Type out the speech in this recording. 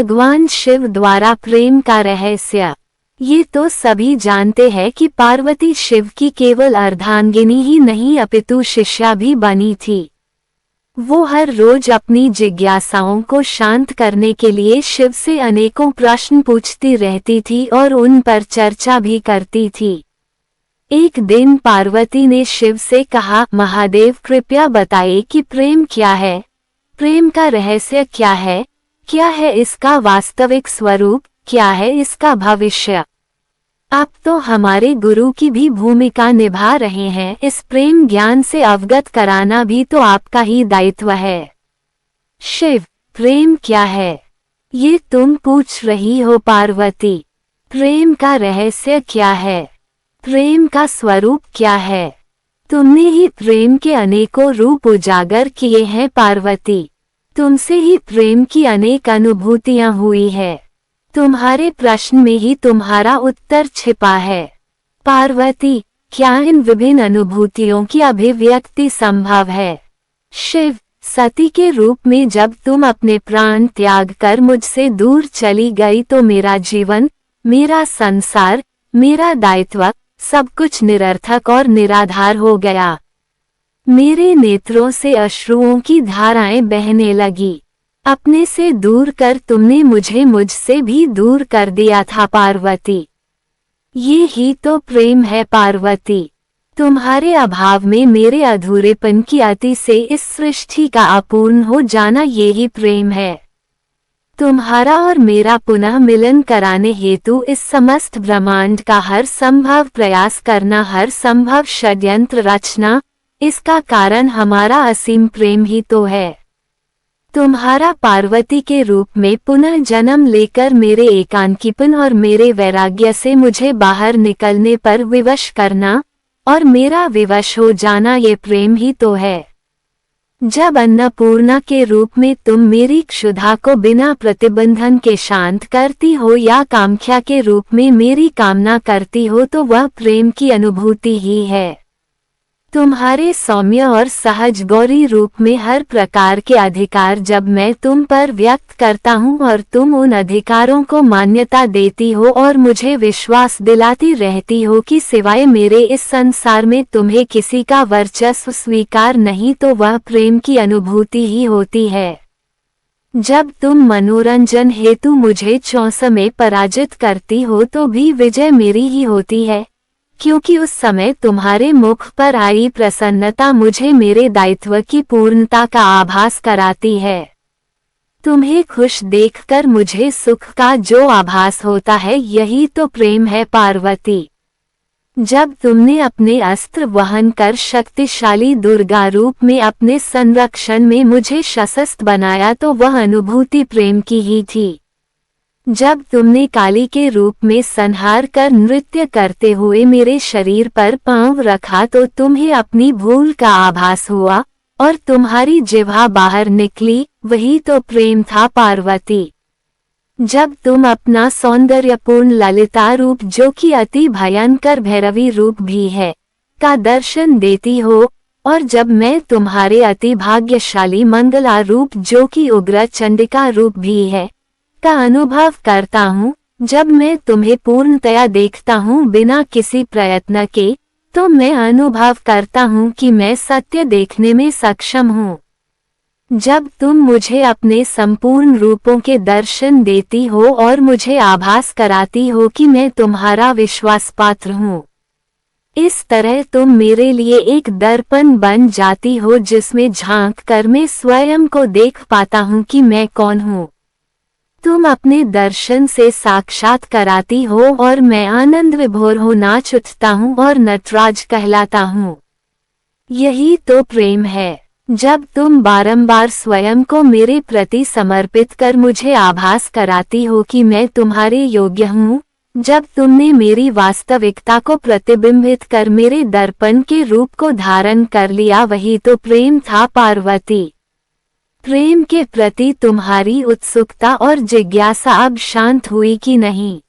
भगवान शिव द्वारा प्रेम का रहस्य। ये तो सभी जानते हैं कि पार्वती शिव की केवल अर्धांगिनी ही नहीं अपितु शिष्या भी बनी थी। वो हर रोज अपनी जिज्ञासाओं को शांत करने के लिए शिव से अनेकों प्रश्न पूछती रहती थी और उन पर चर्चा भी करती थी। एक दिन पार्वती ने शिव से कहा, महादेव कृपया बताइए कि प्रेम क्या है, प्रेम का रहस्य क्या है इसका वास्तविक स्वरूप, क्या है इसका भविष्य। आप तो हमारे गुरु की भी भूमिका निभा रहे हैं, इस प्रेम ज्ञान से अवगत कराना भी तो आपका ही दायित्व है। शिव, प्रेम क्या है ये तुम पूछ रही हो पार्वती? प्रेम का रहस्य क्या है, प्रेम का स्वरूप क्या है? तुमने ही प्रेम के अनेकों रूप उजागर किए हैं पार्वती। तुमसे ही प्रेम की अनेक अनुभूतियां हुई है। तुम्हारे प्रश्न में ही तुम्हारा उत्तर छिपा है। पार्वती, क्या इन विभिन्न अनुभूतियों की अभिव्यक्ति संभव है? शिव, सती के रूप में जब तुम अपने प्राण त्याग कर मुझसे दूर चली गई तो मेरा जीवन, मेरा संसार, मेरा दायित्व सब कुछ निरर्थक और निराधार हो गया। मेरे नेत्रों से अश्रुओं की धाराएं बहने लगी। अपने से दूर कर तुमने मुझे मुझसे भी दूर कर दिया था पार्वती। ये ही तो प्रेम है पार्वती। तुम्हारे अभाव में मेरे अधूरेपन की अति से इस सृष्टि का अपूर्ण हो जाना, ये ही प्रेम है। तुम्हारा और मेरा पुनः मिलन कराने हेतु इस समस्त ब्रह्मांड का हर संभव प्रयास करना, हर संभव षड्यंत्र रचना, इसका कारण हमारा असीम प्रेम ही तो है। तुम्हारा पार्वती के रूप में पुनः जन्म लेकर मेरे एकांकीपन और मेरे वैराग्य से मुझे बाहर निकलने पर विवश करना और मेरा विवश हो जाना, ये प्रेम ही तो है। जब अन्नपूर्णा के रूप में तुम मेरी क्षुधा को बिना प्रतिबंधन के शांत करती हो या कामख्या के रूप में मेरी कामना करती हो तो वह प्रेम की अनुभूति ही है। तुम्हारे सौम्य और सहज गौरी रूप में हर प्रकार के अधिकार जब मैं तुम पर व्यक्त करता हूँ और तुम उन अधिकारों को मान्यता देती हो और मुझे विश्वास दिलाती रहती हो कि सिवाय मेरे इस संसार में तुम्हें किसी का वर्चस्व स्वीकार नहीं, तो वह प्रेम की अनुभूति ही होती है। जब तुम मनोरंजन हेतु मुझे चौंस में पराजित करती हो तो भी विजय मेरी ही होती है, क्योंकि उस समय तुम्हारे मुख पर आई प्रसन्नता मुझे मेरे दायित्व की पूर्णता का आभास कराती है। तुम्हें खुश देखकर मुझे सुख का जो आभास होता है, यही तो प्रेम है पार्वती। जब तुमने अपने अस्त्र वहन कर शक्तिशाली दुर्गा रूप में अपने संरक्षण में मुझे सशक्त बनाया तो वह अनुभूति प्रेम की ही थी। जब तुमने काली के रूप में संहार कर नृत्य करते हुए मेरे शरीर पर पांव रखा तो तुम्हें अपनी भूल का आभास हुआ और तुम्हारी जिह्वा बाहर निकली, वही तो प्रेम था पार्वती। जब तुम अपना सौंदर्यपूर्ण ललिता रूप, जो कि अति भयंकर भैरवी रूप भी है, का दर्शन देती हो और जब मैं तुम्हारे अति भाग्यशाली मंगला रूप, जो कि उग्र चंडिका रूप भी है, का अनुभव करता हूँ, जब मैं तुम्हें पूर्णतया देखता हूँ बिना किसी प्रयत्न के, तो मैं अनुभव करता हूँ कि मैं सत्य देखने में सक्षम हूँ। जब तुम मुझे अपने संपूर्ण रूपों के दर्शन देती हो और मुझे आभास कराती हो कि मैं तुम्हारा विश्वास पात्र हूँ, इस तरह तुम मेरे लिए एक दर्पण बन जाती हो जिसमें झांक कर मैं स्वयं को देख पाता हूँ कि मैं कौन हूँ। तुम अपने दर्शन से साक्षात कराती हो और मैं आनंद विभोर हो नाच उठता हूँ और नटराज कहलाता हूँ। यही तो प्रेम है। जब तुम बारंबार स्वयं को मेरे प्रति समर्पित कर मुझे आभास कराती हो कि मैं तुम्हारे योग्य हूँ, जब तुमने मेरी वास्तविकता को प्रतिबिंबित कर मेरे दर्पण के रूप को धारण कर लिया, वही तो प्रेम था पार्वती। प्रेम के प्रति तुम्हारी उत्सुकता और जिज्ञासा अब शांत हुई कि नहीं?